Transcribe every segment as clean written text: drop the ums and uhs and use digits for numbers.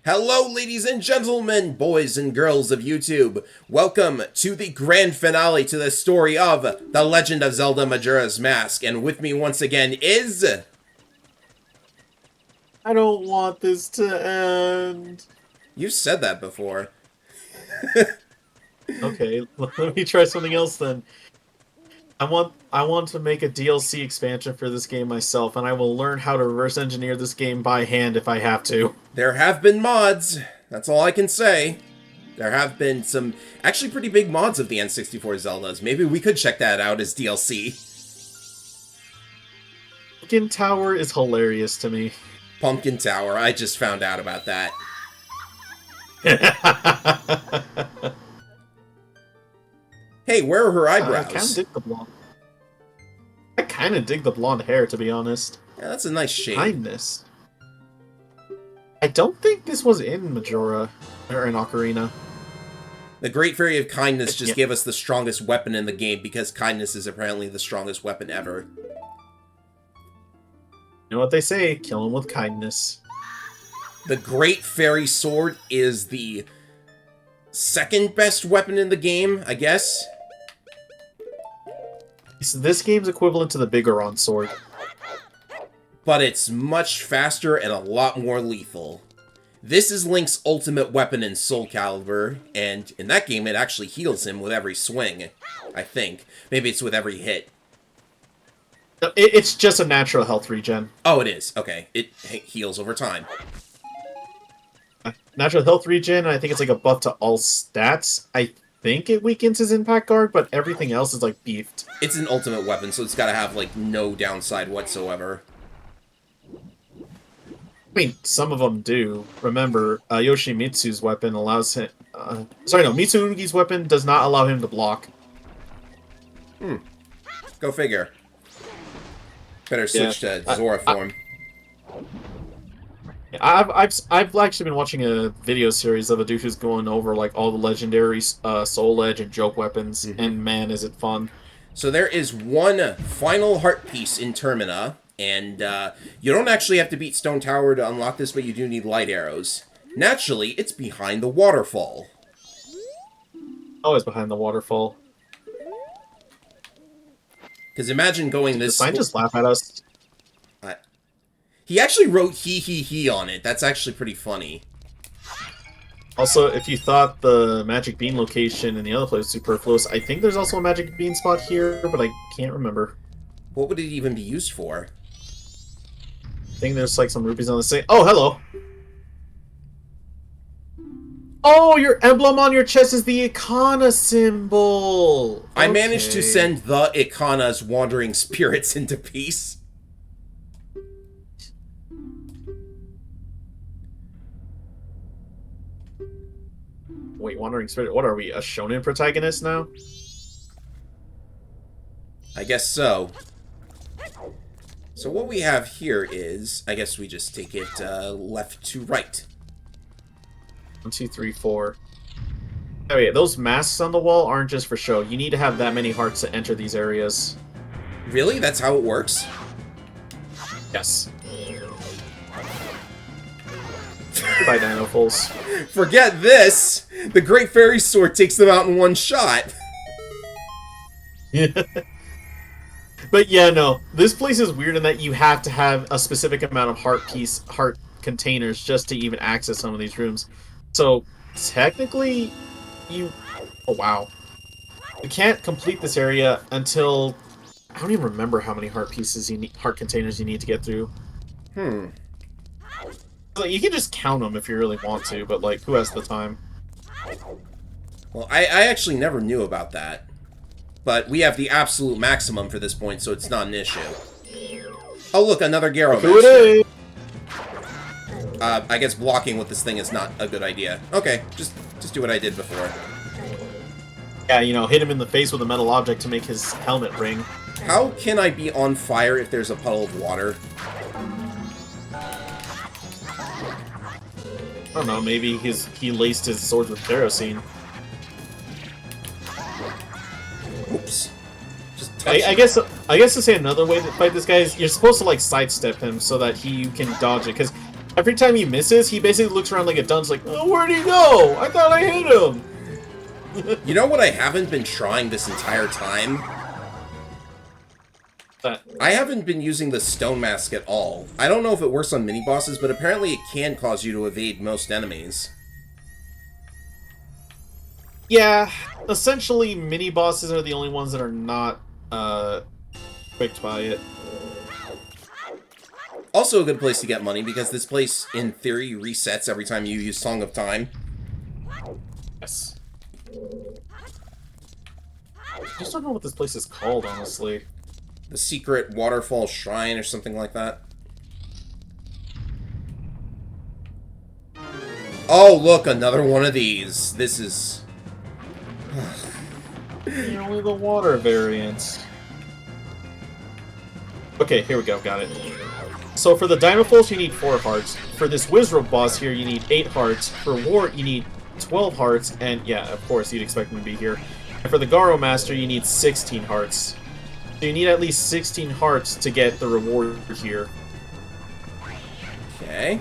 Hello, ladies and gentlemen, boys and girls of YouTube. Welcome to the grand finale to the story of The Legend of Zelda Majora's Mask. And with me once again is... I don't want this to end. You've said that before. Okay, let me try something else then. I want to make a DLC expansion for this game myself, and I will learn how to reverse engineer this game by hand if I have to. There have been mods. That's all I can say. There have been some actually pretty big mods of the N64 Zeldas. Maybe we could check that out as DLC. Pumpkin Tower is hilarious to me. Pumpkin Tower, I just found out about that. Hey, where are her eyebrows? I kind of dig the blonde hair, to be honest. Yeah, that's a nice shade. Kindness. I don't think this was in Majora or in Ocarina. The Great Fairy of Kindness just gave us the strongest weapon in the game because kindness is apparently the strongest weapon ever. You know what they say, kill him with kindness. The Great Fairy Sword is the second best weapon in the game, I guess. So this game's equivalent to the Bigoron sword. But it's much faster and a lot more lethal. This is Link's ultimate weapon in Soul Calibur, and in that game it actually heals him with every swing, I think. Maybe it's with every hit. It's just a natural health regen. Oh, it is. Okay. It heals over time. Natural health regen, I think it's like a buff to all stats. I think it weakens his impact guard, but everything else is like beefed. It's an ultimate weapon, so it's gotta have like no downside whatsoever. I mean, some of them do. Remember, Yoshimitsu's weapon allows him... Mitsurugi's weapon does not allow him to block. Go figure. Better switch to Zora form. I've actually been watching a video series of a dude who's going over like all the legendary Soul Edge and joke weapons, and man, is it fun. So there is one final heart piece in Termina, and you don't actually have to beat Stone Tower to unlock this, but you do need light arrows. Naturally, it's behind the waterfall. Always behind the waterfall. Because imagine going this... Does the sign just laugh at us? He actually wrote he on it. That's actually pretty funny. Also, if you thought the Magic Bean location in the other place was superfluous, I think there's also a Magic Bean spot here, but I can't remember. What would it even be used for? I think there's like some rupees on the same... Oh, hello! Oh, your emblem on your chest is the Ikana symbol! Okay. I managed to send the Ikana's wandering spirits into peace. Wait, Wandering Spirit, what are we, a shonen protagonist now? I guess so. So what we have here is, I guess we just take it left to right. 1, 2, 3, 4. Oh yeah, those masks on the wall aren't just for show. You need to have that many hearts to enter these areas. Really? That's how it works? Yes. Goodbye, Dino Fools. Forget this! The Great Fairy Sword takes them out in one shot. But yeah, no. This place is weird in that you have to have a specific amount of heart containers just to even access some of these rooms. So, technically, you... Oh, wow. You can't complete this area until... I don't even remember how many heart containers you need to get through. Like, you can just count them if you really want to, but, like, who has the time? Well, I actually never knew about that. But we have the absolute maximum for this point, so it's not an issue. Oh, look, another Garo Master. I guess blocking with this thing is not a good idea. Okay, just do what I did before. Yeah, you know, hit him in the face with a metal object to make his helmet ring. How can I be on fire if there's a puddle of water? I don't know, maybe he laced his swords with kerosene. Oops. Just touch I guess to say another way to fight this guy is you're supposed to like sidestep him so that you can dodge it, because Every time he misses, he basically looks around like a dunce, like, oh, where'd he go? I thought I hit him! You know what I haven't been trying this entire time? I haven't been using the stone mask at all. I don't know if it works on mini-bosses, but apparently it can cause you to evade most enemies. Yeah, essentially mini-bosses are the only ones that are not, tricked by it. Also a good place to get money, because this place, in theory, resets every time you use Song of Time. Yes. I just don't know what this place is called, honestly. The Secret Waterfall Shrine or something like that. Oh, look, another one of these. This is... Only the water variant. Okay, here we go, got it. So for the Dynafalls, you need 4 hearts. For this Wizrobe boss here, you need 8 hearts. For Wart, you need 12 hearts, and yeah, of course, you'd expect him to be here. And for the Garo Master, you need 16 hearts. So you need at least 16 hearts to get the reward here. Okay.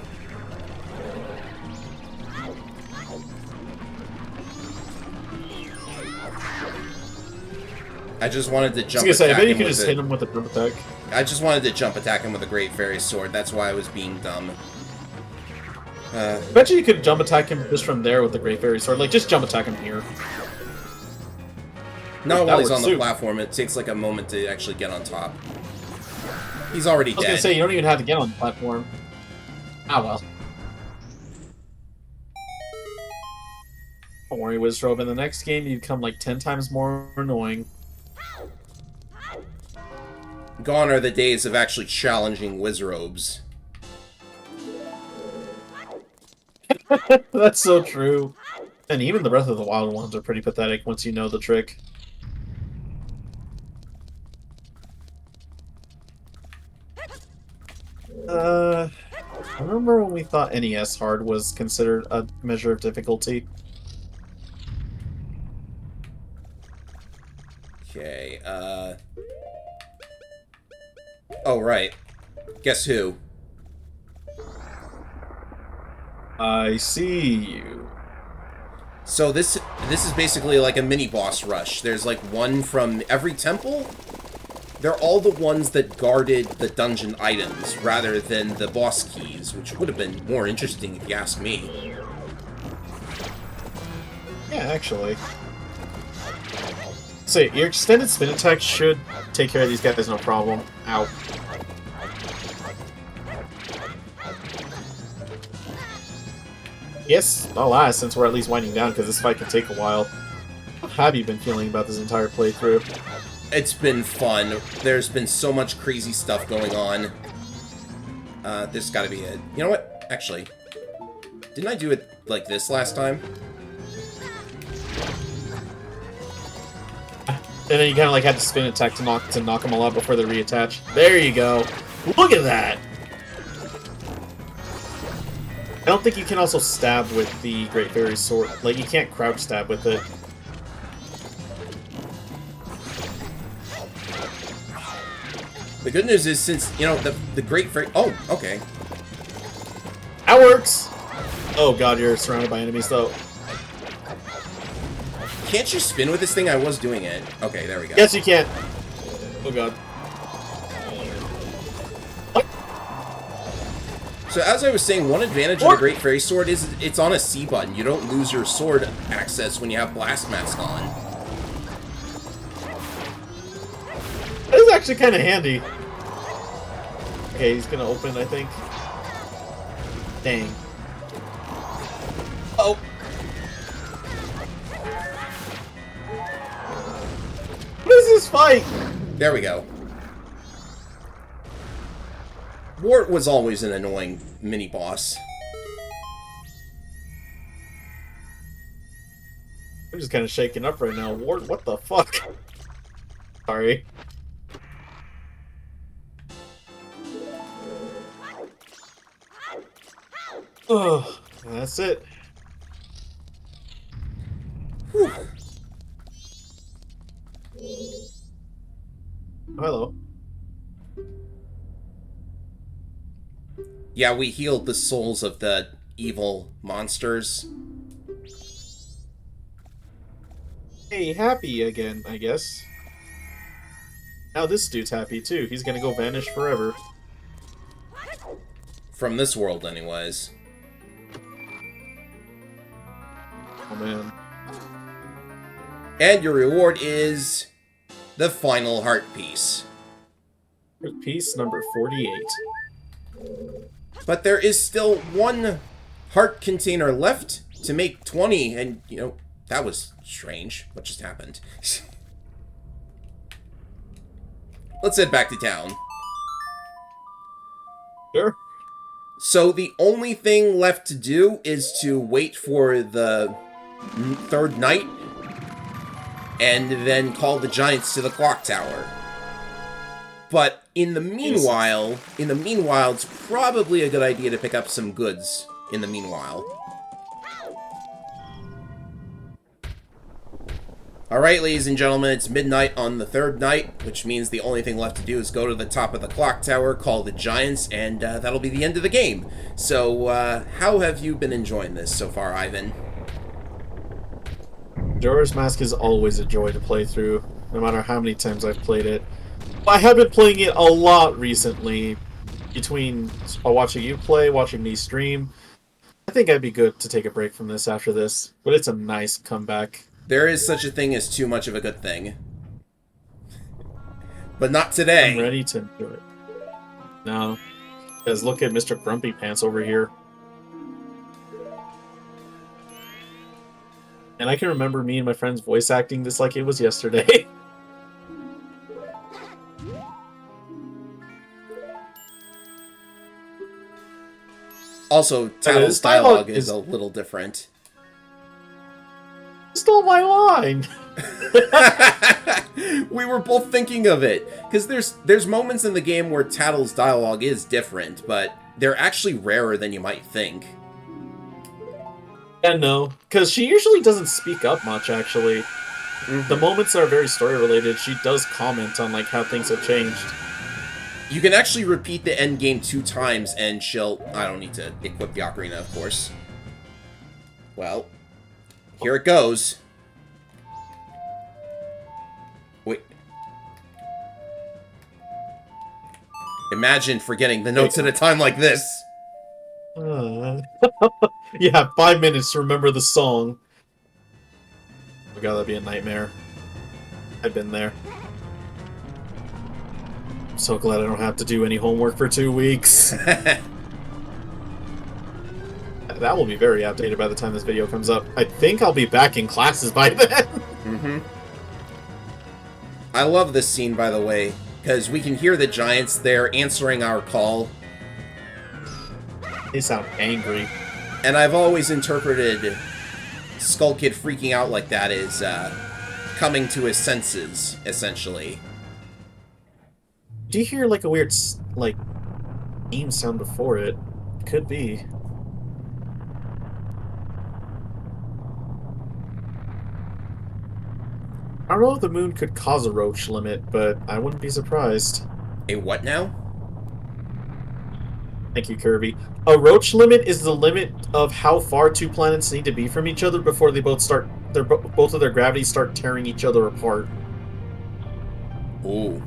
I just wanted to jump attack I bet you him could with just hit him with a jump attack. I just wanted to jump attack him with a Great Fairy Sword. That's why I was being dumb. I bet you could jump attack him just from there with the Great Fairy Sword. Like, just jump attack him here. No, That while he's works on the too. platform, it takes like a moment to actually get on top. He's already I was gonna dead. say, you don't even have to get on the platform. Ah, well. Don't worry, Wizrobe. In the next game, you become like 10 times more annoying. Gone are the days of actually challenging Wizrobes. That's so true. And even the Breath of the Wild ones are pretty pathetic once you know the trick. I remember when we thought NES hard was considered a measure of difficulty. Okay, oh, right. Guess who? I see you. So this is basically like a mini-boss rush. There's like one from every temple. They're all the ones that guarded the dungeon items, rather than the boss keys, which would have been more interesting if you ask me. Yeah, actually. So, your extended spin attack should take care of these guys no problem. Ow. Yes, alas, since we're at least winding down, because this fight can take a while. How have you been feeling about this entire playthrough? It's been fun. There's been so much crazy stuff going on. This gotta be it. You know what? Actually, didn't I do it like this last time? And then you kind of like had to spin attack to knock them all out before they reattach. There you go. Look at that! I don't think you can also stab with the Great Fairy Sword. Like, you can't crouch stab with it. The good news is, since, you know, the Great Fairy... Oh, okay. That works! Oh god, you're surrounded by enemies, though. Can't you spin with this thing? I was doing it. Okay, there we go. Yes, you can. Oh god. So as I was saying, one advantage of the Great Fairy Sword is it's on a C button. You don't lose your sword access when you have Blast Mask on. That is actually kind of handy. Okay, he's gonna open, I think. Dang. Oh! What is this fight? There we go. Wart was always an annoying mini-boss. I'm just kind of shaking up right now. Ward, what the fuck? Sorry. Oh, that's it. Whew. Oh, hello. Yeah, we healed the souls of the evil monsters. Hey, happy again, I guess. Now this dude's happy too. He's gonna go vanish forever. From this world, anyways. Oh man. And your reward is the final heart piece. Piece number 48. But there is still one heart container left to make 20, and, you know, that was strange. What just happened? Let's head back to town. Sure. So the only thing left to do is to wait for the third night, and then call the giants to the clock tower. But in the meanwhile, it's probably a good idea to pick up some goods in the meanwhile. Alright, ladies and gentlemen, it's midnight on the third night, which means the only thing left to do is go to the top of the clock tower, call the giants, and that'll be the end of the game. So, how have you been enjoying this so far, Ivan? Majora's Mask is always a joy to play through, no matter how many times I've played it. I have been playing it a lot recently, between watching you play, watching me stream. I think I'd be good to take a break from this after this, but it's a nice comeback. There is such a thing as too much of a good thing. But not today. I'm ready to do it. No. Because look at Mr. Grumpy Pants over here. And I can remember me and my friends voice acting this like it was yesterday. Also, Tattle's dialogue is a little different. Stole my line! We were both thinking of it, because there's moments in the game where Tattle's dialogue is different, but they're actually rarer than you might think. Yeah, no, because she usually doesn't speak up much, actually. Mm-hmm. The moments that are very story-related, she does comment on like how things have changed. You can actually repeat the end game 2 times, and she'll... I don't need to equip the ocarina, of course. Well, here it goes. Wait. Imagine forgetting the notes at a time like this. Yeah, 5 minutes to remember the song. Oh god, that'd be a nightmare. I've been there. I'm so glad I don't have to do any homework for 2 weeks. That will be very outdated by the time this video comes up. I think I'll be back in classes by then. Mm-hmm. I love this scene, by the way, because we can hear the giants there answering our call. They sound angry. And I've always interpreted Skull Kid freaking out like that as coming to his senses, essentially. Do you hear like a weird, like, theme sound before it? Could be. I don't know if the moon could cause a roach limit, but I wouldn't be surprised. A what now? Thank you, Kirby. A roach limit is the limit of how far 2 planets need to be from each other before they both start both of their gravities start tearing each other apart. Ooh.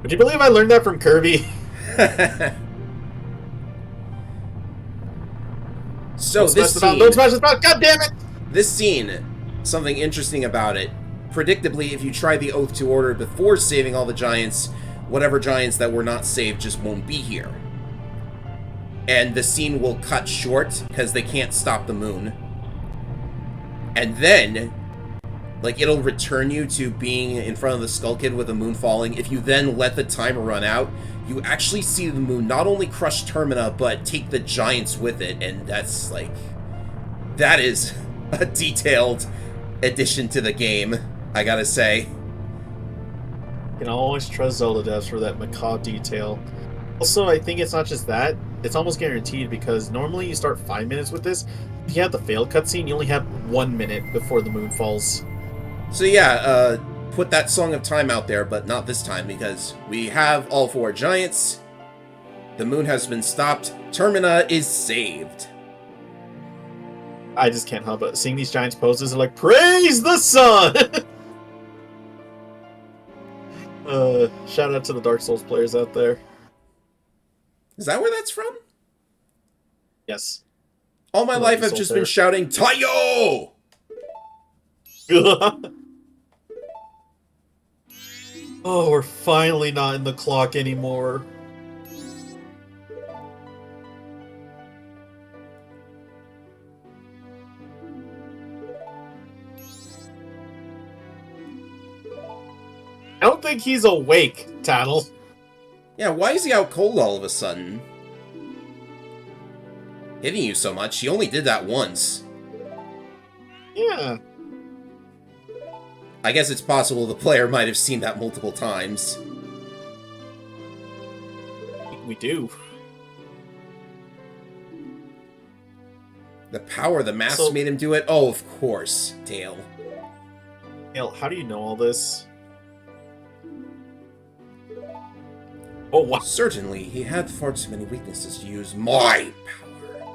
Would you believe I learned that from Kirby? So this scene, don't smash this about. God damn it! This scene, something interesting about it. Predictably, if you try the Oath to Order before saving all the giants, whatever giants that were not saved just won't be here. And the scene will cut short because they can't stop the moon. And then, like, it'll return you to being in front of the Skull Kid with the moon falling. If you then let the timer run out, you actually see the moon not only crush Termina, but take the giants with it. And that's, like, that is a detailed addition to the game, I gotta say. You can always trust Zelda devs for that macaw detail. Also, I think it's not just that, it's almost guaranteed because normally you start 5 minutes with this. If you have the failed cutscene, you only have 1 minute before the moon falls. So yeah, put that Song of Time out there, but not this time because we have all 4 giants. The moon has been stopped. Termina is saved. I just can't help it. Seeing these giants poses are like, praise the sun! Shout out to the Dark Souls players out there. Is that where that's from? Yes. All my I life like I've Soul just been shouting, Tayo! Oh, we're finally not in the clock anymore. I don't think he's awake, Tattle. Yeah, why is he out cold all of a sudden? Hitting you so much, he only did that once. Yeah. I guess it's possible the player might have seen that multiple times. We do. The power of the mask made him do it? Oh, of course, Tail. Tail, how do you know all this? Oh, wow. Certainly, he had far too many weaknesses to use my power.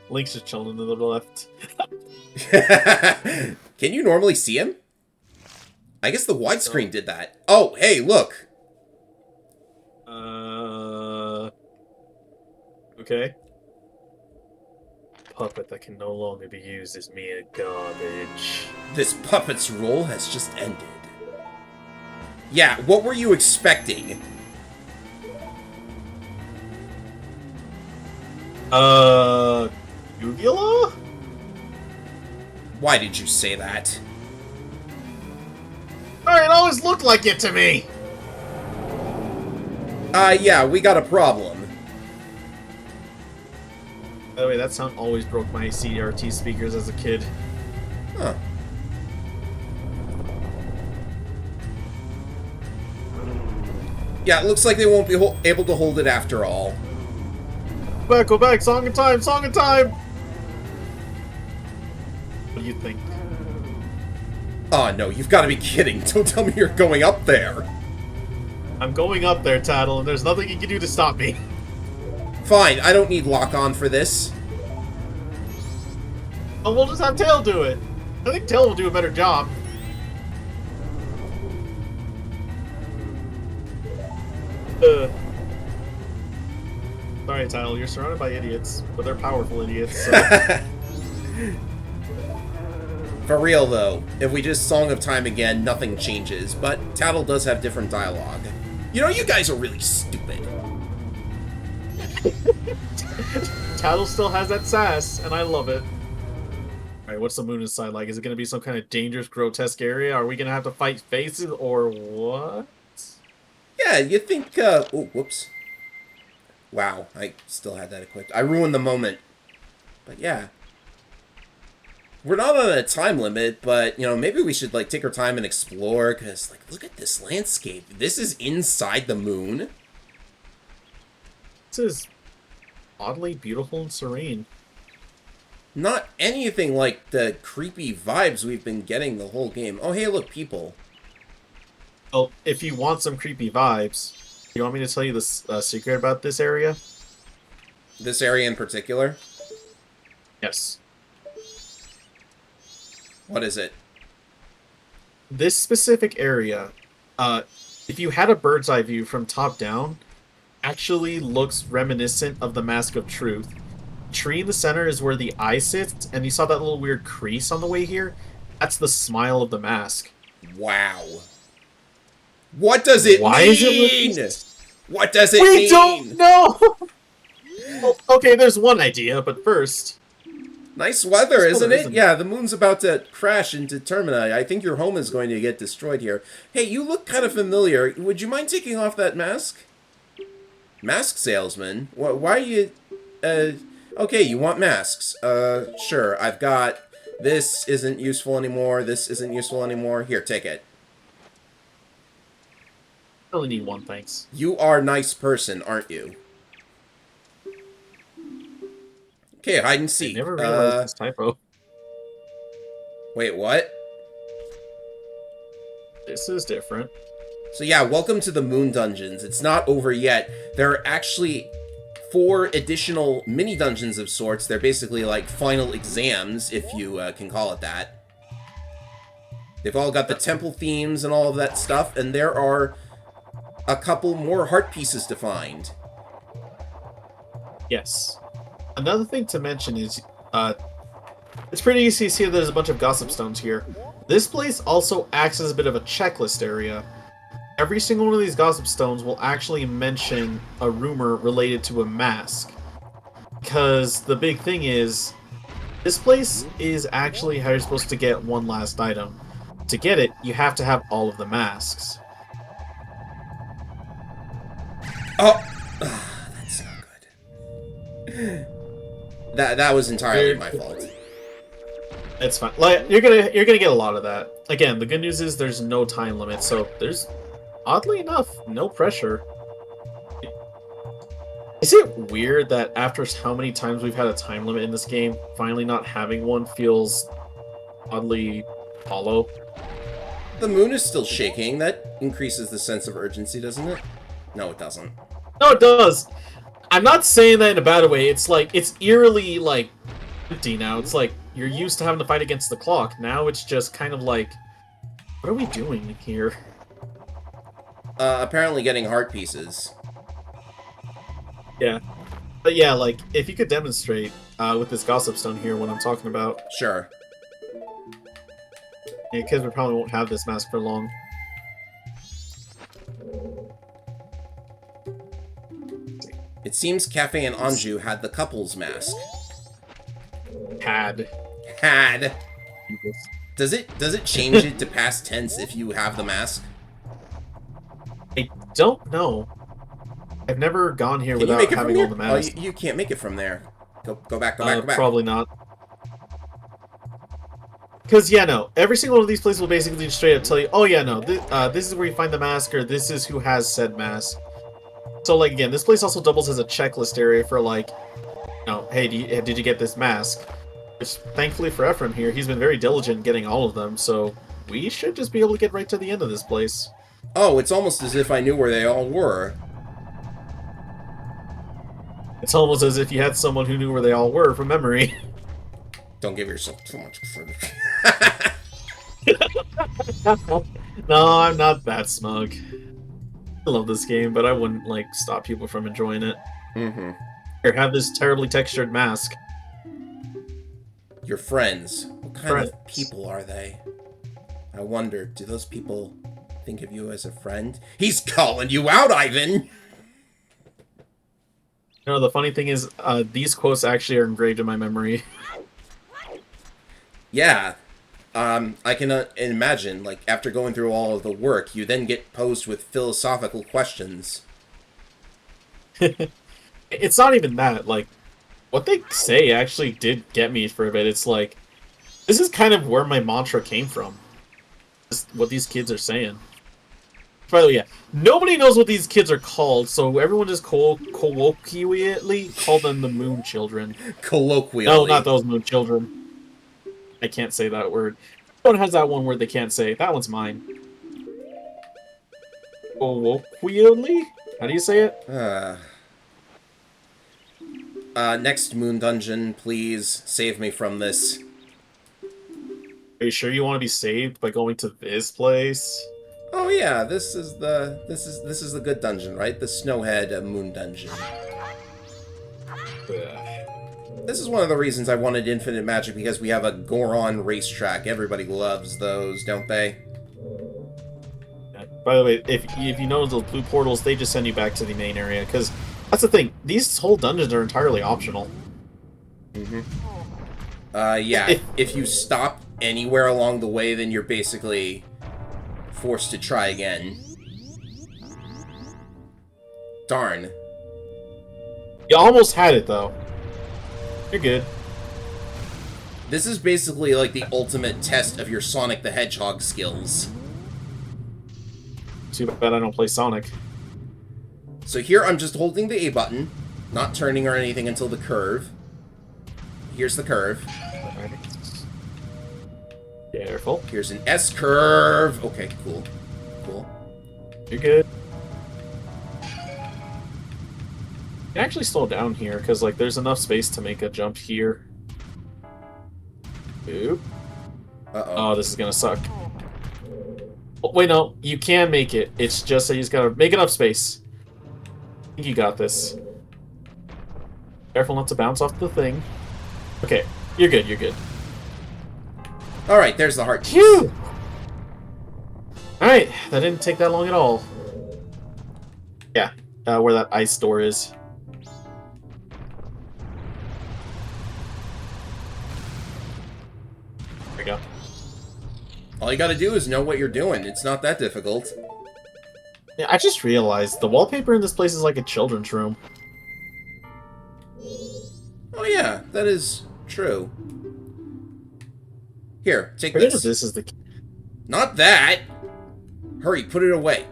Link's just chilling to the left. Can you normally see him? I guess the widescreen did that. Oh, hey, look! Okay. Puppet that can no longer be used as mere garbage. This puppet's role has just ended. Yeah, what were you expecting? Uvula? Why did you say that? Alright, it always looked like it to me! Yeah, we got a problem. By the way, that sound always broke my CRT speakers as a kid. Huh. Yeah, it looks like they won't be able to hold it after all. Go back, song of time, song of time! What do you think? Oh, no, you've got to be kidding. Don't tell me you're going up there. I'm going up there, Tattle, and there's nothing you can do to stop me. Fine, I don't need lock-on for this. Oh, we'll just have Tail do it. I think Tail will do a better job. Sorry, Tattle, you're surrounded by idiots, but they're powerful idiots, so... For real, though, if we just Song of Time again, nothing changes, but Tattle does have different dialogue. You know, you guys are really stupid. Tattle still has that sass, and I love it. Alright, what's the moon inside like? Is it going to be some kind of dangerous, grotesque area? Are we going to have to fight faces, or what? Yeah, you think, oh, whoops. Wow, I still had that equipped. I ruined the moment. But yeah. We're not on a time limit, but, you know, maybe we should, like, take our time and explore, because, like, look at this landscape. This is inside the moon. This is oddly beautiful and serene. Not anything like the creepy vibes we've been getting the whole game. Oh, hey, look, people. Well, if you want some creepy vibes, you want me to tell you the secret about this area? This area in particular? Yes. What is it? This specific area, if you had a bird's eye view from top down, actually looks reminiscent of the Mask of Truth. Tree in the center is where the eye sits, and you saw that little weird crease on the way here? That's the smile of the mask. Wow. What does it mean? What does it mean? We don't know! Well, okay, there's one idea, but first... Nice weather, isn't it? Yeah, the moon's about to crash into Termina. I think your home is going to get destroyed here. Hey, you look kind of familiar. Would you mind taking off that mask? Mask salesman? Why are you... Okay, you want masks. Sure, I've got... This isn't useful anymore. This isn't useful anymore. Here, take it. I only need one, thanks. You are a nice person, aren't you? Okay, hide and seek. I never realized this typo. Wait, what? This is different. So yeah, welcome to the Moon Dungeons. It's not over yet. There are actually 4 additional mini dungeons of sorts. They're basically like final exams, if you can call it that. They've all got the temple themes and all of that stuff, and there are a couple more heart pieces to find. Yes. Another thing to mention is, it's pretty easy to see that there's a bunch of gossip stones here. This place also acts as a bit of a checklist area. Every single one of these gossip stones will actually mention a rumor related to a mask. Because the big thing is, this place is actually how you're supposed to get one last item. To get it, you have to have all of the masks. Oh! That's not good. That was entirely my fault. It's fine. Like, you're gonna get a lot of that. Again, the good news is there's no time limit, so there's, oddly enough, no pressure. Is it weird that after how many times we've had a time limit in this game, finally not having one feels oddly hollow? The moon is still shaking. That increases the sense of urgency, doesn't it? No, it doesn't. No, it does. I'm not saying that in a bad way. It's like, it's eerily, like, empty now. It's like, you're used to having to fight against the clock. Now it's just kind of like, what are we doing here? Apparently getting heart pieces. Yeah. But yeah, like, if you could demonstrate with this gossip stone here what I'm talking about. Sure. Yeah, because we probably won't have this mask for long. It seems Cafe and Anjou had the couple's mask. Had. Does it change it to past tense if you have the mask? I don't know. I've never gone here Can you without make it having from all the there? masks. Oh, you can't make it from there. Go back, go back. Probably not. Because, yeah, no. Every single one of these places will basically just straight up tell you, oh, yeah, no, this is where you find the mask, or this is who has said mask. So, like, again, this place also doubles as a checklist area for, like, you know, hey, did you get this mask? Which, thankfully for Ephraim here, he's been very diligent in getting all of them, so we should just be able to get right to the end of this place. Oh, it's almost as if I knew where they all were. It's almost as if you had someone who knew where they all were from memory. Don't give yourself too much credit. No, I'm not that smug. I love this game, but I wouldn't, like, stop people from enjoying it. Mm-hmm. Here, have this terribly textured mask. Your friends. What kind Friends. of people are they? I wonder, do those people think of you as a friend? He's calling you out, Ivan! You know, the funny thing is, these quotes actually are engraved in my memory. Yeah. I can imagine, like, after going through all of the work, you then get posed with philosophical questions. It's not even that. Like, what they say actually did get me for a bit. It's like, this is kind of where my mantra came from. Just what these kids are saying. By the way, yeah, nobody knows what these kids are called, so everyone just colloquially call them the Moon Children. Colloquially. No, not those Moon Children. I can't say that word. Everyone has that one word they can't say. That one's mine. Colloquially? How do you say it? Next Moon Dungeon, please save me from this. Are you sure you want to be saved by going to this place? Oh yeah, this is the good dungeon, right? The Snowhead Moon Dungeon. This is one of the reasons I wanted Infinite Magic, because we have a Goron racetrack. Everybody loves those, don't they? By the way, if you know those blue portals, they just send you back to the main area, because that's the thing. These whole dungeons are entirely optional. Mm-hmm. Yeah, if you stop anywhere along the way, then you're basically forced to try again. Darn. You almost had it, though. You're good. This is basically like the ultimate test of your Sonic the Hedgehog skills. Too bad I don't play Sonic. So here I'm just holding the A button, not turning or anything until the curve. Here's the curve. Careful. Here's an S curve. Okay, cool. Cool. You're good. You can actually slow down here, because, like, there's enough space to make a jump here. Oop. Uh-oh. Oh, this is gonna suck. Oh, wait, no. You can make it. It's just that you just gotta make enough space. I think you got this. Careful not to bounce off the thing. Okay. You're good, you're good. Alright, there's the heart. Phew! Alright, that didn't take that long at all. Yeah, where that ice door is. There we go. All you gotta do is know what you're doing. It's not that difficult. Yeah, I just realized the wallpaper in this place is like a children's room. Oh yeah, that is true. Here, take Pretty sure this. this is the... Not that! Hurry, put it away.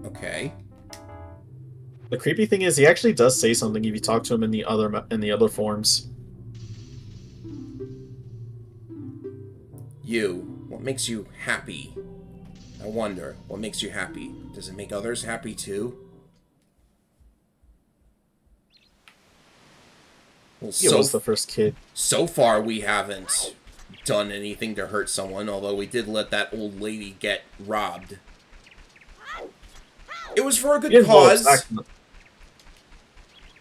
Okay. The creepy thing is he actually does say something if you talk to him in the other forms. You. What makes you happy? I wonder, what makes you happy? Does it make others happy too? Well, He was the first kid. So far, we haven't done anything to hurt someone, although we did let that old lady get robbed. It was for a good cause. We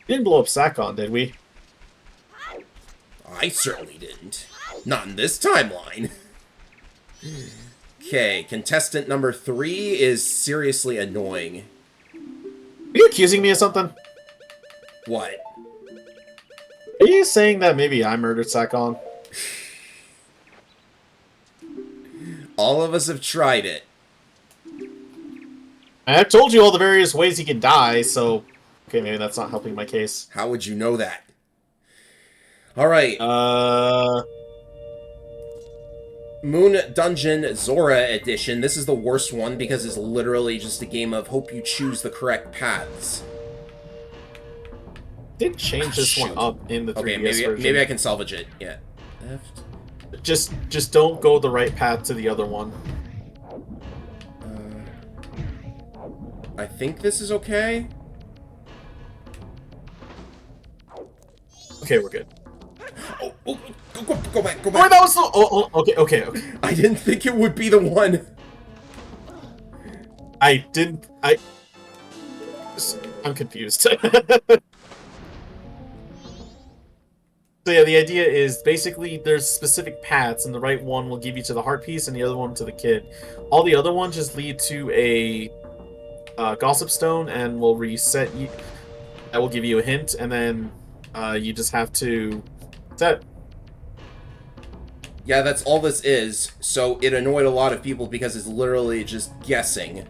didn't blow up Sakon, did we? I certainly didn't. Not in this timeline. Okay, contestant number 3 is seriously annoying. Are you accusing me of something? What? Are you saying that maybe I murdered Sakon? All of us have tried it. I've told you all the various ways he can die, so... Okay, maybe that's not helping my case. How would you know that? Alright. Moon Dungeon Zora Edition. This is the worst one because it's literally just a game of hope you choose the correct paths. Did change this one up in the 3DS version. Maybe I can salvage it. Yeah. Just don't go the right path to the other one. I think this is okay. Okay, we're good. Oh, go back. Wait, that was the... okay. I didn't think it would be the one. I'm confused. So yeah, the idea is basically there's specific paths, and the right one will give you to the heart piece, and the other one to the kid. All the other ones just lead to a gossip stone, and will reset you. That will give you a hint, and then you just have to set. Yeah, that's all this is. So it annoyed a lot of people because it's literally just guessing.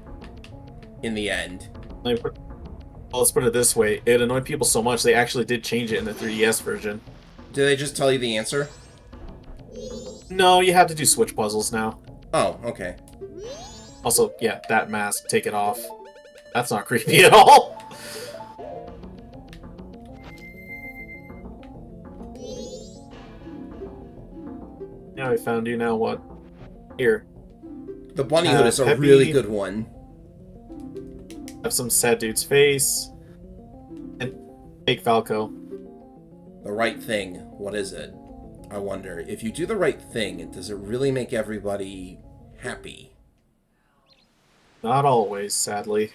In the end. Well, let's put it this way: it annoyed people so much they actually did change it in the 3DS version. Did they just tell you the answer? No, you have to do switch puzzles now. Oh, okay. Also, yeah, that mask, take it off. That's not creepy at all. Now I found you, now what? Here. The bunny hood is a Peppy. really good one. Have some sad dude's face. And fake Falco. The right thing. What is it? I wonder. If you do the right thing, does it really make everybody happy? Not always, sadly.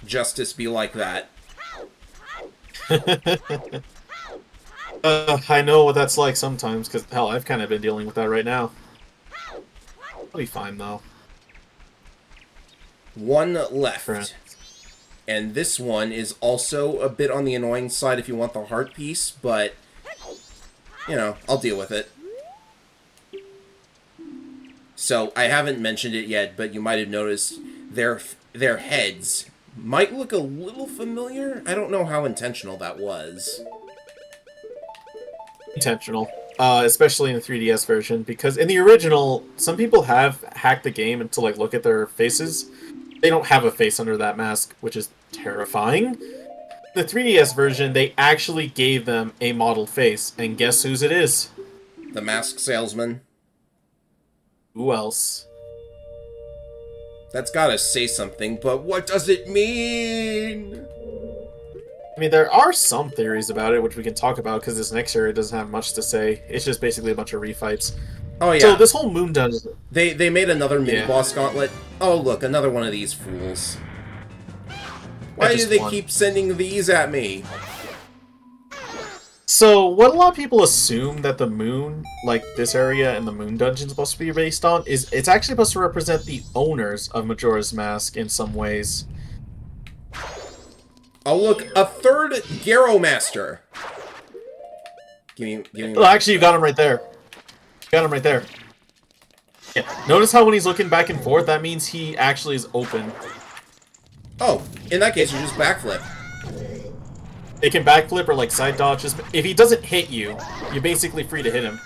Justice be like that. I know what that's like sometimes, because, hell, I've kind of been dealing with that right now. I'll be fine, though. One left. Right. And this one is also a bit on the annoying side if you want the heart piece, but, you know, I'll deal with it. So, I haven't mentioned it yet, but you might have noticed their heads might look a little familiar. I don't know how intentional that was. Intentional. Especially in the 3DS version, because in the original, some people have hacked the game and to, like, look at their faces. They don't have a face under that mask, which is terrifying. The 3DS version, they actually gave them a model face, and guess whose it is? The mask salesman. Who else? That's gotta say something, but what does it mean? I mean, there are some theories about it, which we can talk about, because this next area doesn't have much to say. It's just basically a bunch of refights. Oh So yeah, this whole moon dungeon... they made another Yeah. mini-boss gauntlet. Oh look, another one of these fools. Why do just they one. keep sending these at me? So, what a lot of people assume that the moon, like this area and the moon dungeon is supposed to be based on, is it's actually supposed to represent the owners of Majora's Mask in some ways. Oh look, a third Garo Master. Give me. Oh, actually, you got him right there. You got him right there. Yeah. Notice how when he's looking back and forth, that means he actually is open. Oh, in that case, you just backflip. It can backflip or like side dodge. Just if he doesn't hit you, you're basically free to hit him.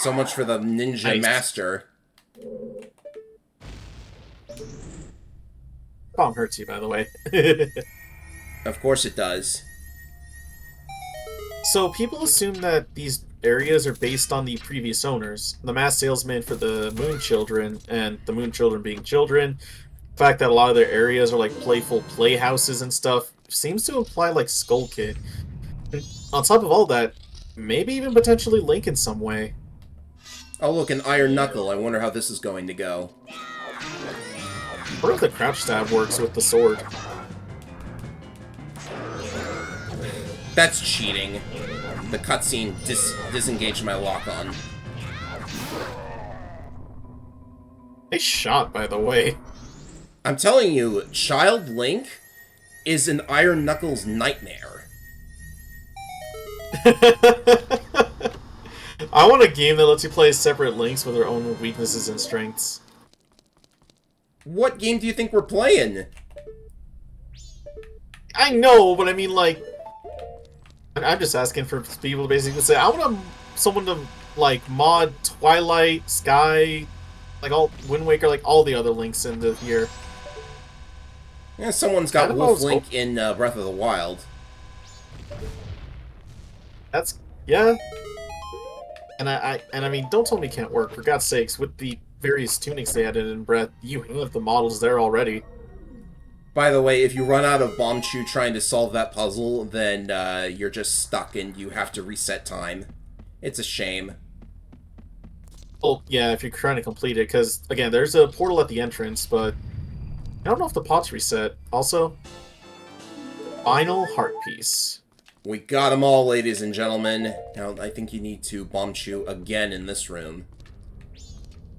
So much for the Ninja Nice. Master. Bomb hurts you, by the way. Of course it does. So people assume that these areas are based on the previous owners. The masked salesman for the Moon Children, and the Moon Children being children. The fact that a lot of their areas are like playful playhouses and stuff seems to imply like Skull Kid. And on top of all that, maybe even potentially Link in some way. Oh look, an Iron Knuckle. I wonder how this is going to go. I wonder if the crouch stab works with the sword. That's cheating. The cutscene disengaged my lock-on. Nice shot, by the way. I'm telling you, Child Link is an Iron Knuckles nightmare. I want a game that lets you play separate Links with their own weaknesses and strengths. What game do you think we're playing? I know, but I mean, like... I'm just asking for people to basically say, I want someone to, like, mod Twilight, Sky, like, all Wind Waker, like, all the other Links into here. Yeah, someone's got Kind of Wolf almost Link in Breath of the Wild. That's... yeah. And I mean, don't tell me it can't work, for God's sakes, with the various tunics they added in Breath, you have the models there already. By the way, if you run out of Bombchu trying to solve that puzzle, then you're just stuck and you have to reset time. It's a shame. Well, yeah, if you're trying to complete it, because, again, there's a portal at the entrance, but I don't know if the pot's reset. Also, final heart piece. We got them all, ladies and gentlemen. Now, I think you need to Bombchu again in this room.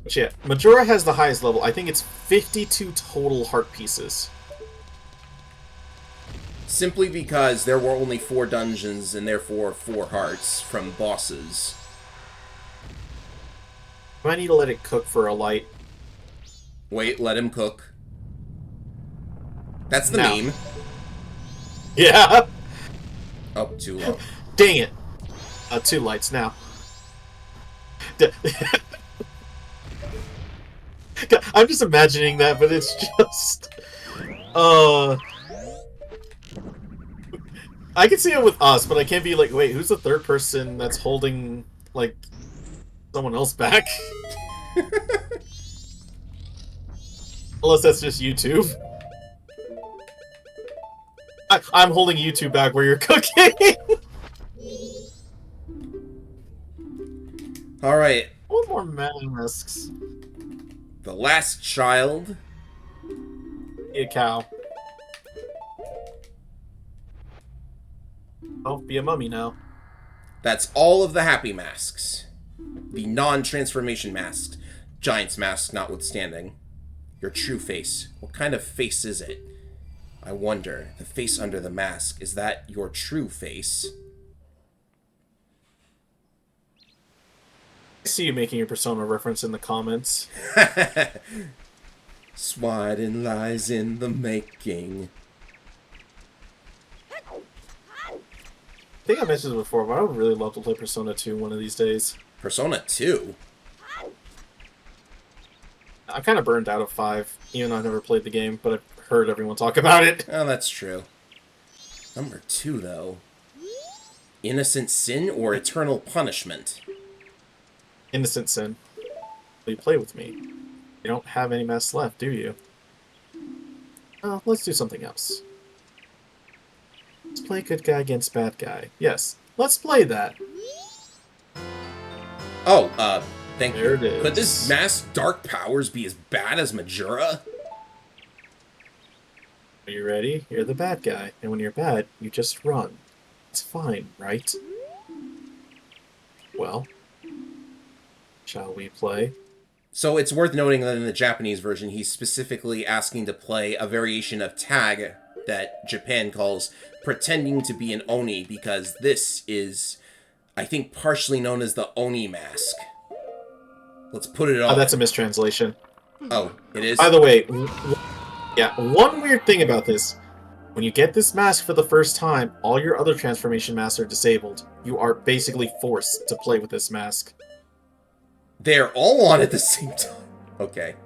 But yeah, Majora has the highest level. I think it's 52 total heart pieces. Simply because there were only 4 dungeons and therefore 4 hearts from bosses. I might need to let it cook for a light. Wait, let him cook. That's the No. meme. Yeah! Oh, too low. Dang it! 2 lights now. I'm just imagining that, but it's just... I can see it with us, but I can't be like, wait, who's the third person that's holding, like, someone else back? Unless that's just YouTube. I'm holding YouTube back where you're cooking! Alright, One more masks. the last child. Be a cow. Oh, be a mummy now. That's all of the happy masks. The non-transformation masks. Giant's mask notwithstanding. Your true face. What kind of face is it? I wonder, the face under the mask, is that your true face? I see you making your Persona reference in the comments. Swiden lies in the making. I think I mentioned it before, but I would really love to play Persona 2 one of these days. Persona 2? I'm kind of burned out of 5, even though I've never played the game, but I've heard everyone talk about it. Oh, that's true. Number 2, though. Innocent Sin or Eternal Punishment? Innocent Sin. Will you play with me? You don't have any masks left, do you? Let's do something else. Let's play good guy against bad guy. Yes, let's play that. Oh, thank There you. it is. Could this masked dark powers be as bad as Majora? Are you ready? You're the bad guy, and when you're bad, you just run. It's fine, right? Well, shall we play? So it's worth noting that in the Japanese version, he's specifically asking to play a variation of tag that Japan calls pretending to be an Oni, because this is, I think, partially known as the Oni mask. Let's put it on. That's a mistranslation. Oh, it is? By the way, yeah, one weird thing about this. When you get this mask for the first time, all your other transformation masks are disabled. You are basically forced to play with this mask. They're all on at the same time. Okay.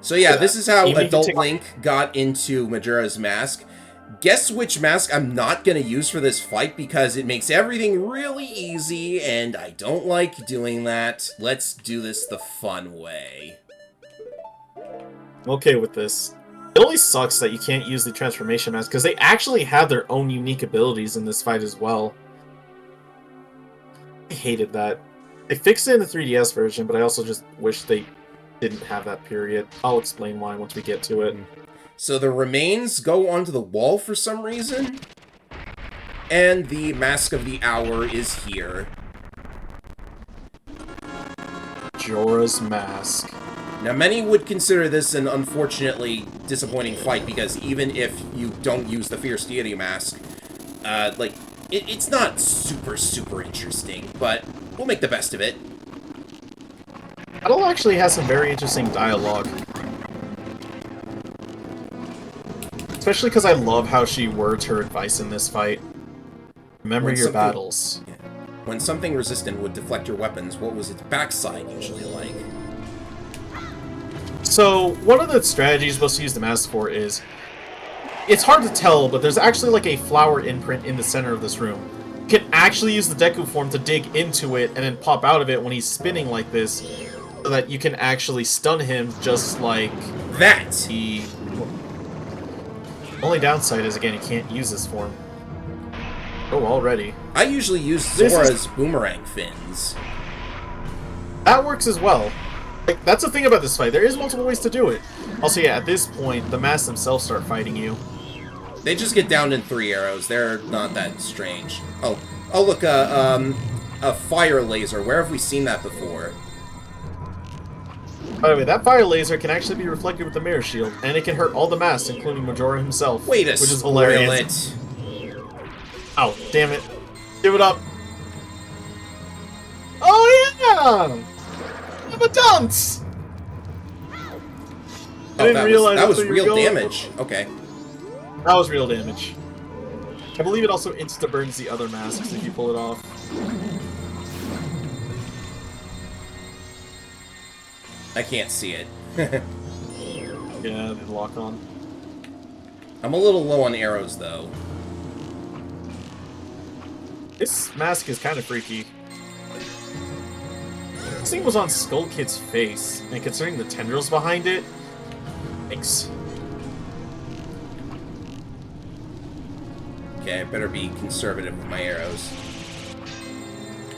So yeah, this is how Adult Link got into Majora's Mask. Guess which mask I'm not going to use for this fight, because it makes everything really easy, and I don't like doing that. Let's do this the fun way. I'm okay with this. It only sucks that you can't use the transformation mask, because they actually have their own unique abilities in this fight as well. I hated that. They fixed it in the 3DS version, but I also just wish they didn't have that period. I'll explain why once we get to it. So the remains go onto the wall for some reason, and the Mask of the Hour is here. Majora's Mask. Now, many would consider this an unfortunately disappointing fight, because even if you don't use the Fierce Deity Mask, it's not super interesting, but we'll make the best of it. Battle actually has some very interesting dialogue. Especially because I love how she words her advice in this fight. Remember your battles. Yeah. When something resistant would deflect your weapons, what was its backside usually like? So, one of the strategies you're supposed to use the mask for is... It's hard to tell, but there's actually like a flower imprint in the center of this room. You can actually use the Deku form to dig into it and then pop out of it when he's spinning like this, so that you can actually stun him just like... That! The only downside is, again, you can't use this form. Oh, already. I usually use Zora's boomerang fins. That works as well. Like, that's the thing about this fight. There is multiple ways to do it. Also, yeah, at this point, the masks themselves start fighting you. They just get downed in 3 arrows. They're not that strange. Oh, look, a fire laser. Where have we seen that before? By the way, that fire laser can actually be reflected with the mirror shield, and it can hurt all the masks, including Majora himself. Wait a which is hilarious. Oh, damn it. Give it up. Oh, yeah! I'm a dunce! I didn't realize that was real damage. Okay. That was real damage. I believe it also insta-burns the other masks if you pull it off. I can't see it. Yeah, they lock on. I'm a little low on arrows, though. This mask is kind of freaky. This thing was on Skull Kid's face, and considering the tendrils behind it, thanks. Okay, I better be conservative with my arrows.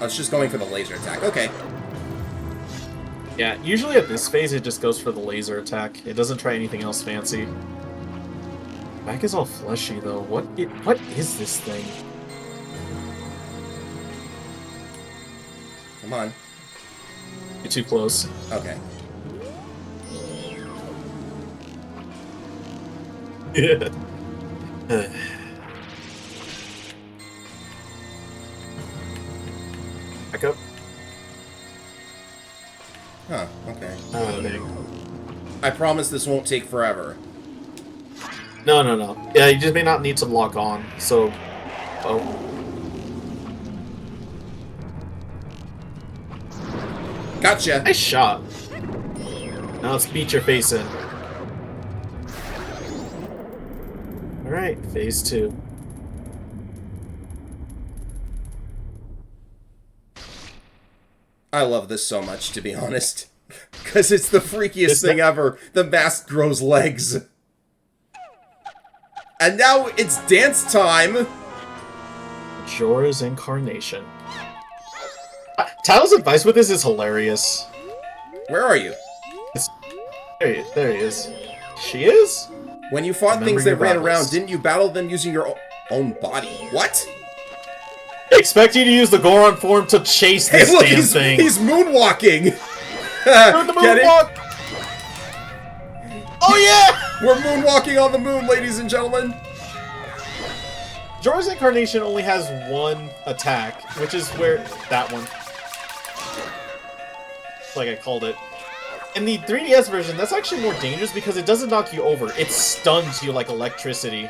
I was just going for the laser attack. Okay. Yeah, usually at this phase it just goes for the laser attack. It doesn't try anything else fancy. Back is all fleshy though. What is this thing? Come on. You're too close. Okay. Yeah. Back up. Huh, okay. Oh, dang. I promise this won't take forever. No. Yeah, you just may not need to lock on, so... Oh. Gotcha! Nice shot. Now let's beat your face in. Alright, phase 2. I love this so much, to be honest. Because it's the freakiest This- thing ever. The mask grows legs. And now it's dance time! Majora's Incarnation. Tao's advice with this is hilarious. Where are you? There he is. She is? When you fought Remember things that your ran battles. around, didn't you battle them using your own body? What? Expect you to use the Goron form to chase this Hey, look, damn he's thing. moonwalking! Doing the Get it? moonwalk! Oh yeah! We're moonwalking on the moon, ladies and gentlemen! Majora's Incarnation only has one attack, which is where... that one. Like I called it. In the 3DS version, that's actually more dangerous because it doesn't knock you over. It stuns you like electricity.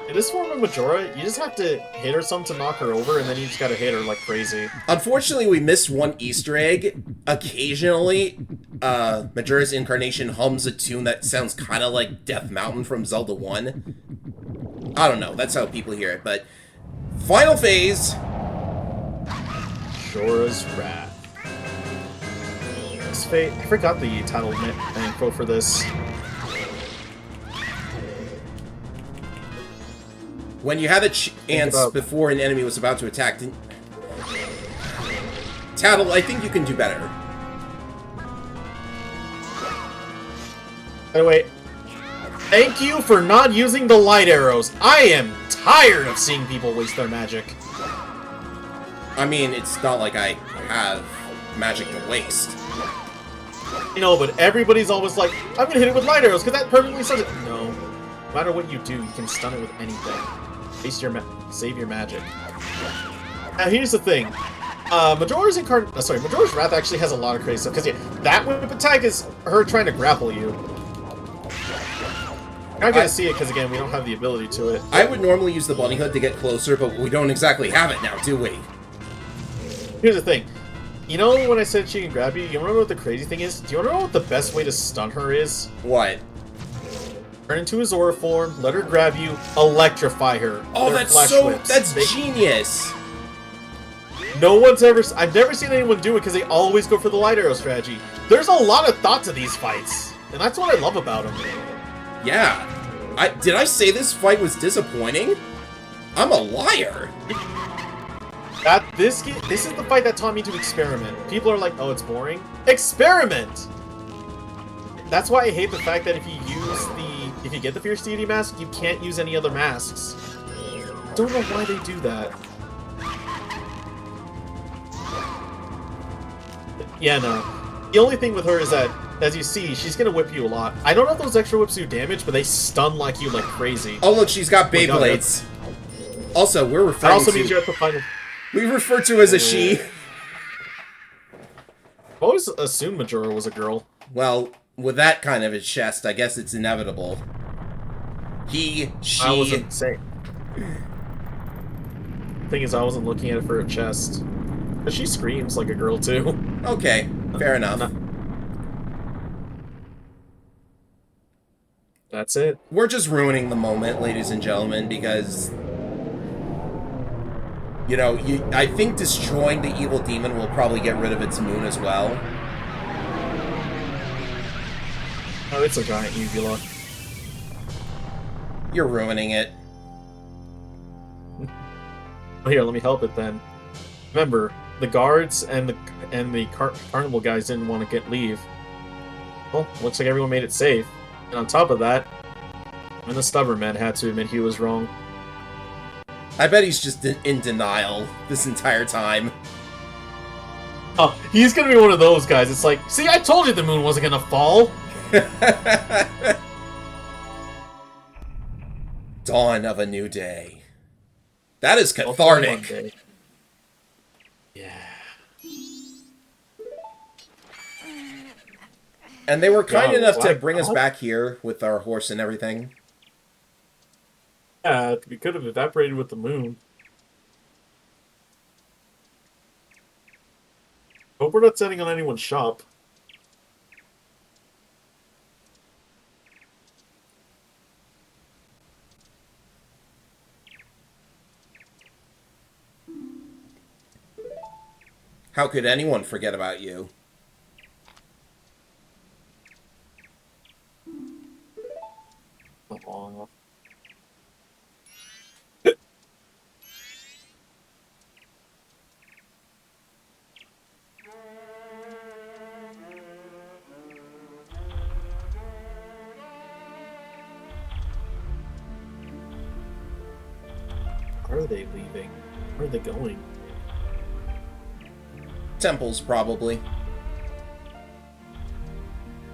In this form of Majora, you just have to hit her some to knock her over, and then you just gotta hit her like crazy. Unfortunately, we missed one Easter egg. Occasionally, Majora's Incarnation hums a tune that sounds kind of like Death Mountain from Zelda 1. I don't know, that's how people hear it, but... Final phase! Majora's Wrath. This fate... I forgot the title info for this. When you had a chance about- before an enemy was about to attack, didn't... Tattle, I think you can do better. By the way, thank you for not using the light arrows. I am tired of seeing people waste their magic. I mean, it's not like I have magic to waste. You know, but everybody's always like, I'm gonna hit it with light arrows, because that perfectly stuns it. No. No matter what you do, you can stun it with anything. Save your magic. Now, here's the thing. Majora's Wrath actually has a lot of crazy stuff, because yeah, that whip attack is her trying to grapple you. You're not gonna see it, because again, we don't have the ability to it. I would normally use the bunny hood to get closer, but we don't exactly have it now, do we? Here's the thing. You know when I said she can grab you? You wanna know what the crazy thing is? Do you wanna know what the best way to stun her is? What? Turn into a Zora form, let her grab you, electrify her. Oh, They're that's flash so... whips. That's genius! No one's ever... I've never seen anyone do it because they always go for the light arrow strategy. There's a lot of thought to these fights, and that's what I love about them. Yeah. Did I say this fight was disappointing? I'm a liar! This is the fight that taught me to experiment. People are like, oh, it's boring. Experiment! That's why I hate the fact that if you get the Fierce Deity mask, you can't use any other masks. Don't know why they do that. Yeah, no. The only thing with her is that, as you see, she's gonna whip you a lot. I don't know if those extra whips do damage, but they stun like you like crazy. Oh, look, she's got Oh my God, Beyblades. Also, we're That referring also to... means you have to find... We refer to as a she. I've always assumed Majora was a girl. Well, with that kind of a chest, I guess it's inevitable. He, she... I wasn't saying... Thing is, I wasn't looking at it for her chest. But she screams like a girl, too. Okay, fair enough. That's it. We're just ruining the moment, ladies and gentlemen, because... You know, I think destroying the evil demon will probably get rid of its moon as well. Oh, it's a giant uvula. You're ruining it. Well, here, let me help it then. Remember, the guards and the carnival guys didn't want to leave. Well, looks like everyone made it safe. And on top of that, even the stubborn man had to admit he was wrong. I bet he's just in denial this entire time. Oh, he's gonna be one of those guys. It's like, see, I told you the moon wasn't gonna fall. Dawn of a new day. That is Well, for cathartic. Monday. Yeah. And they were kind God, enough to Black bring us God? back here with our horse and everything. Yeah, we could have evaporated with the moon. Hope we're not setting on anyone's shop. How could anyone forget about you? Aw. Are they leaving? Where are they going? Temples, probably.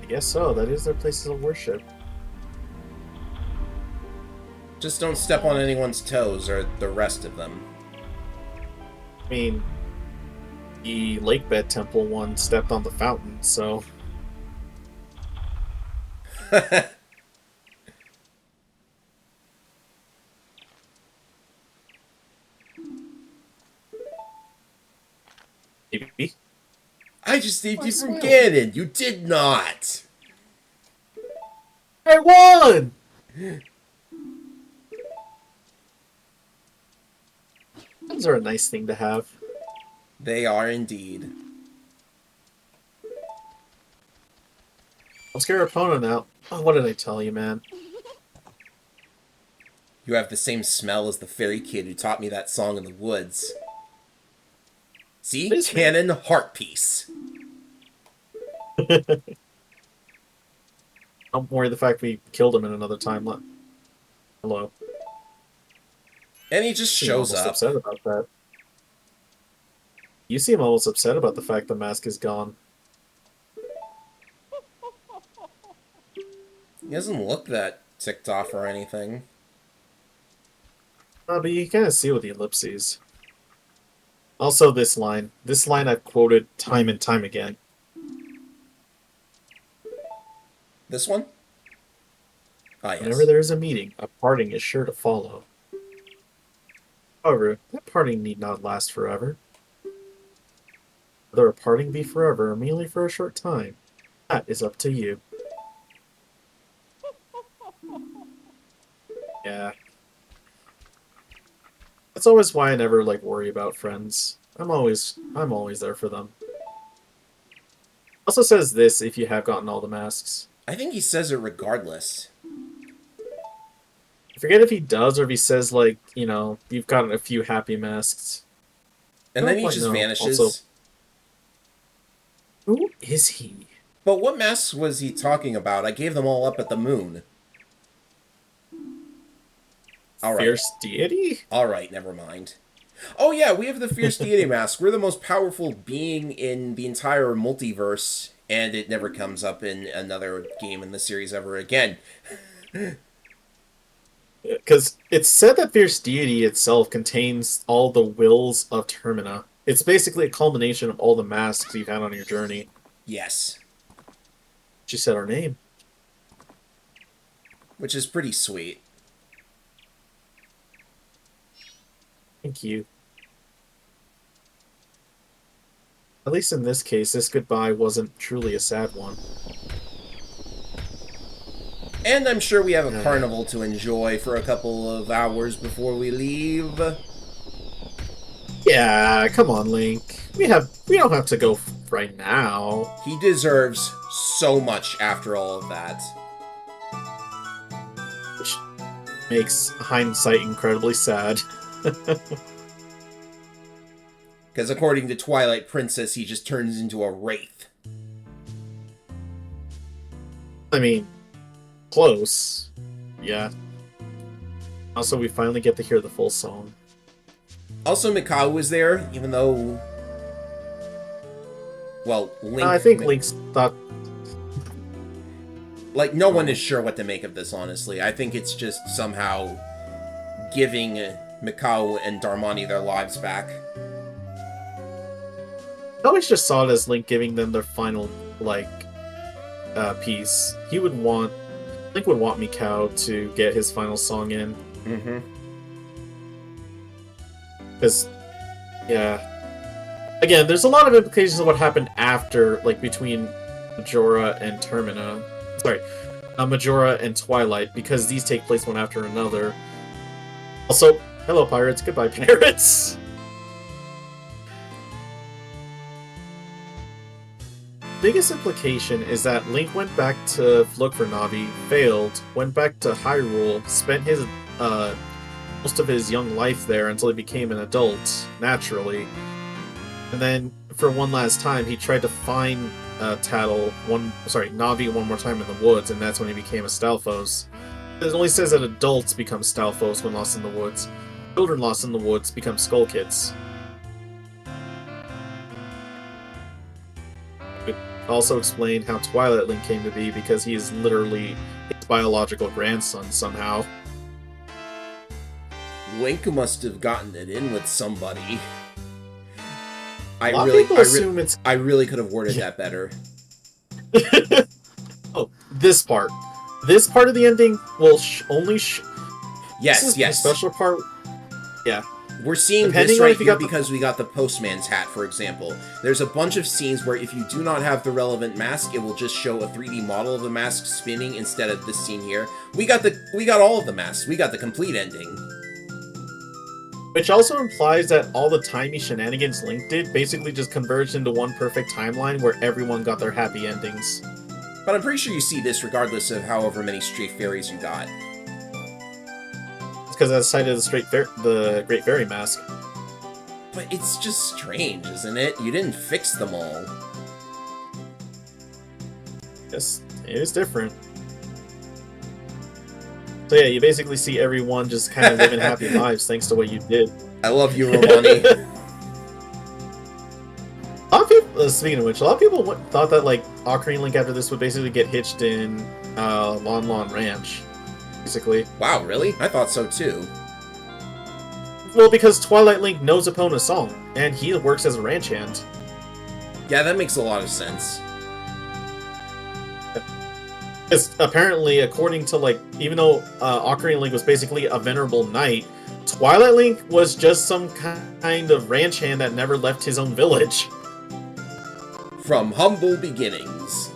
I guess so. That is their places of worship. Just don't step on anyone's toes or the rest of them. I mean, the Lakebed Temple one stepped on the fountain, so maybe. I just saved I you from swear. Ganon. You did not. I won! Those are a nice thing to have. They are indeed. Let's get our opponent out. Oh, what did I tell you, man? You have the same smell as the fairy kid who taught me that song in the woods. See? It is Canon heart piece. Don't worry the fact we killed him in another time. Hello. And he just You seem shows almost up. upset about that. You seem almost upset about the fact the mask is gone. He doesn't look that ticked off or anything. But you kind of see with the ellipses. Also, this line. This line I've quoted time and time again. This one? Ah, yes. Whenever there is a meeting, a parting is sure to follow. However, that parting need not last forever. Whether a parting be forever or merely for a short time, that is up to you. Yeah. That's always why I never worry about friends. I'm always there for them. Also says this if you have gotten all the masks. I think he says it regardless. I forget if he does or if he says you've gotten a few happy masks. And I then don't he quite just know. vanishes. Also, who is he? But what masks was he talking about? I gave them all up at the moon. All right. Fierce deity? Alright, never mind. Oh yeah, we have the Fierce Deity mask. We're the most powerful being in the entire multiverse, and it never comes up in another game in the series ever again. Because it's said that Fierce Deity itself contains all the wills of Termina. It's basically a culmination of all the masks you've had on your journey. Yes. She said our name. Which is pretty sweet. Thank you. At least in this case, this goodbye wasn't truly a sad one. And I'm sure we have a carnival to enjoy for a couple of hours before we leave. Yeah, come on, Link. We don't have to go right now. He deserves so much after all of that. Which makes hindsight incredibly sad. Because according to Twilight Princess, he just turns into a wraith. I mean, close. Yeah. Also, we finally get to hear the full song. Also, Mikau was there, even though... Well, Link... I think Link's thought... no one is sure what to make of this, honestly. I think it's just somehow giving Mikau and Darmani their lives back. I always just saw it as Link giving them their final, piece. Link would want Mikau to get his final song in. Mm-hmm. Because, yeah. Again, there's a lot of implications of what happened after, between Majora and Termina. Sorry, Majora and Twilight, because these take place one after another. Also, hello, pirates. Goodbye, pirates. biggest implication is that Link went back to look for Navi, failed, went back to Hyrule, spent his most of his young life there until he became an adult, naturally. And then, for one last time, he tried to find Navi one more time in the woods, and that's when he became a Stalfos. It only says that adults become Stalfos when lost in the woods. Children lost in the woods become Skull Kids. It also explained how Twilight Link came to be, because he is literally his biological grandson somehow. Link must have gotten it in with somebody. I really could have worded that better. Oh, this part. This part of the ending will Yes. The special part. Yeah. We're seeing this right here because we got the postman's hat, for example. There's a bunch of scenes where if you do not have the relevant mask, it will just show a 3D model of the mask spinning instead of this scene here. We got all of the masks. We got the complete ending. Which also implies that all the timey shenanigans Link did basically just converged into one perfect timeline where everyone got their happy endings. But I'm pretty sure you see this regardless of however many stray fairies you got. It's because I cited the Great Fairy Mask. But it's just strange, isn't it? You didn't fix them all. Yes, it is different. So yeah, you basically see everyone just kind of living happy lives thanks to what you did. I love you, Romani. A lot of people, speaking of which, a lot of people thought that like Ocarina Link after this would basically get hitched in Lon Lon Ranch, basically. Wow, really? I thought so too. Well, because Twilight Link knows Epona's song, and he works as a ranch hand. Yeah, that makes a lot of sense. Because apparently, according to like, even though Ocarina Link was basically a venerable knight, Twilight Link was just some kind of ranch hand that never left his own village. From humble beginnings.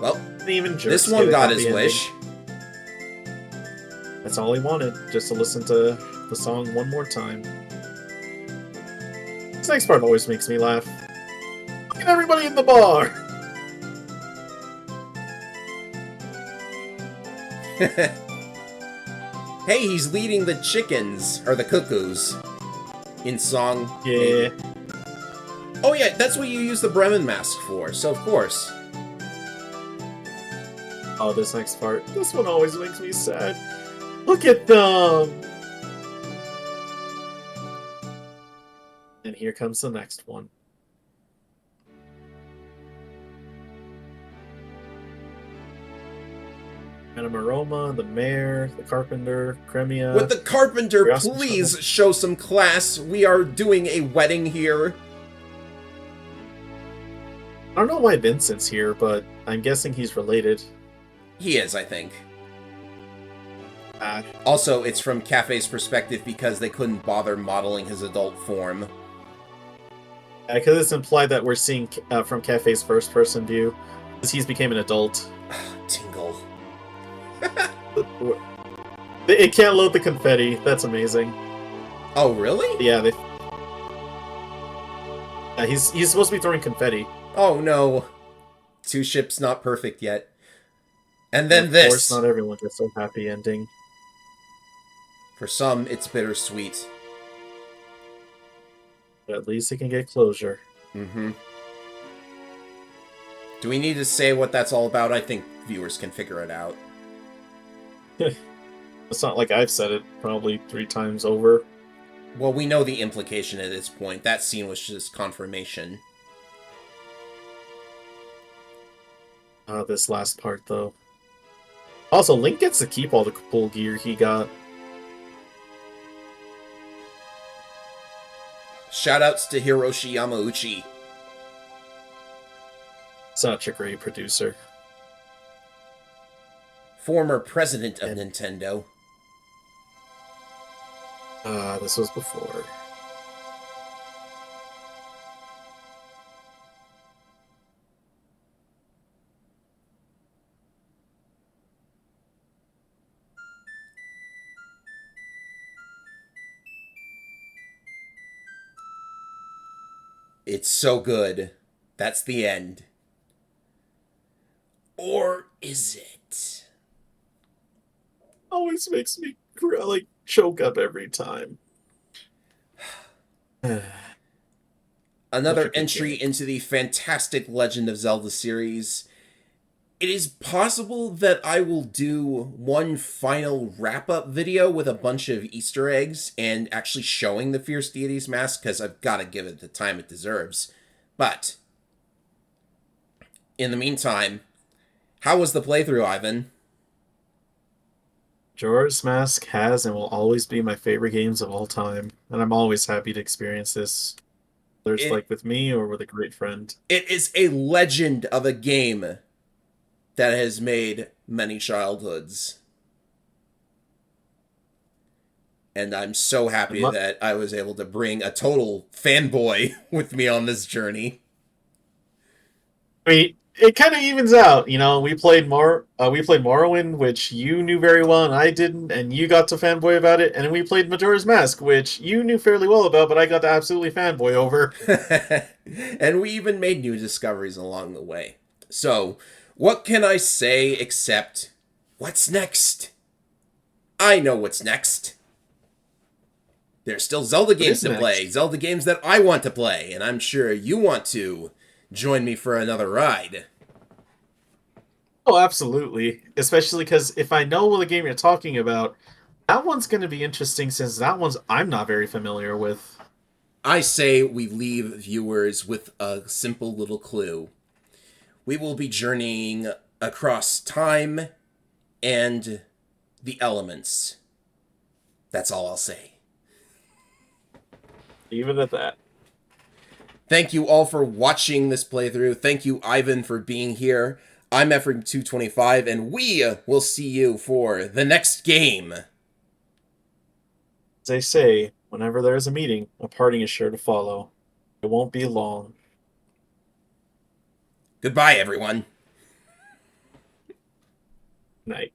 Well, this one got his wish. That's all he wanted, just to listen to the song one more time. This next part always makes me laugh. Look at everybody in the bar! Hey, he's leading the chickens, or the cuckoos, in song. Yeah. Maybe. Oh yeah, that's what you use the Bremen mask for, so of course. Oh, this next part. This one always makes me sad. Look at them! And here comes the next one. Madame Aroma, the mayor, the carpenter, Cremia... With the carpenter, please show some class. We are doing a wedding here. I don't know why Vincent's here, but I'm guessing he's related. He is, I think. Also, it's from Cafe's perspective because they couldn't bother modeling his adult form. Because it's implied that we're seeing from Cafe's first-person view, because he's became an adult. Tingle. It can't load the confetti. That's amazing. Oh, really? Yeah, he's supposed to be throwing confetti. Oh, no. Two ships not perfect yet. And then this. Of course, not everyone gets a happy ending. For some, it's bittersweet. But at least he can get closure. Mm-hmm. Do we need to say what that's all about? I think viewers can figure it out. It's not like I've said it probably 3 times over. Well, we know the implication at this point. That scene was just confirmation. This last part, though. Also, Link gets to keep all the cool gear he got. Shoutouts to Hiroshi Yamauchi. Such a great producer. Former president of Nintendo. This was before. It's so good. That's the end. Or is it? Always makes me like choke up every time. Such a Another good entry game. into the fantastic Legend of Zelda series. It is possible that I will do one final wrap up video with a bunch of Easter eggs and actually showing the Fierce Deities mask because I've got to give it the time it deserves. But in the meantime, how was the playthrough, Ivan? Majora's Mask has and will always be my favorite games of all time, and I'm always happy to experience this, whether it's It like with me or with a great friend. it is a legend of a game that has made many childhoods. And I'm so And happy that I was able to bring a total fanboy with me on this journey. I mean, it kind of evens out, you know. We played Morrowind, which you knew very well and I didn't, and you got to fanboy about it. And then we played Majora's Mask, which you knew fairly well about, but I got to absolutely fanboy over. And we even made new discoveries along the way. So, what can I say except, what's next? I know what's next. There's still Zelda What games is to play, next? Zelda games that I want to play, and I'm sure you want to join me for another ride. Oh, absolutely. Especially because if I know the game you're talking about, that one's going to be interesting since that one's I'm not very familiar with. I say we leave viewers with a simple little clue. We will be journeying across time and the elements. That's all I'll say. Leave it at that. Thank you all for watching this playthrough. Thank you, Ivan, for being here. I'm Efren225, and we will see you for the next game. As they say, whenever there is a meeting, a parting is sure to follow. It won't be long. Goodbye, everyone. Night.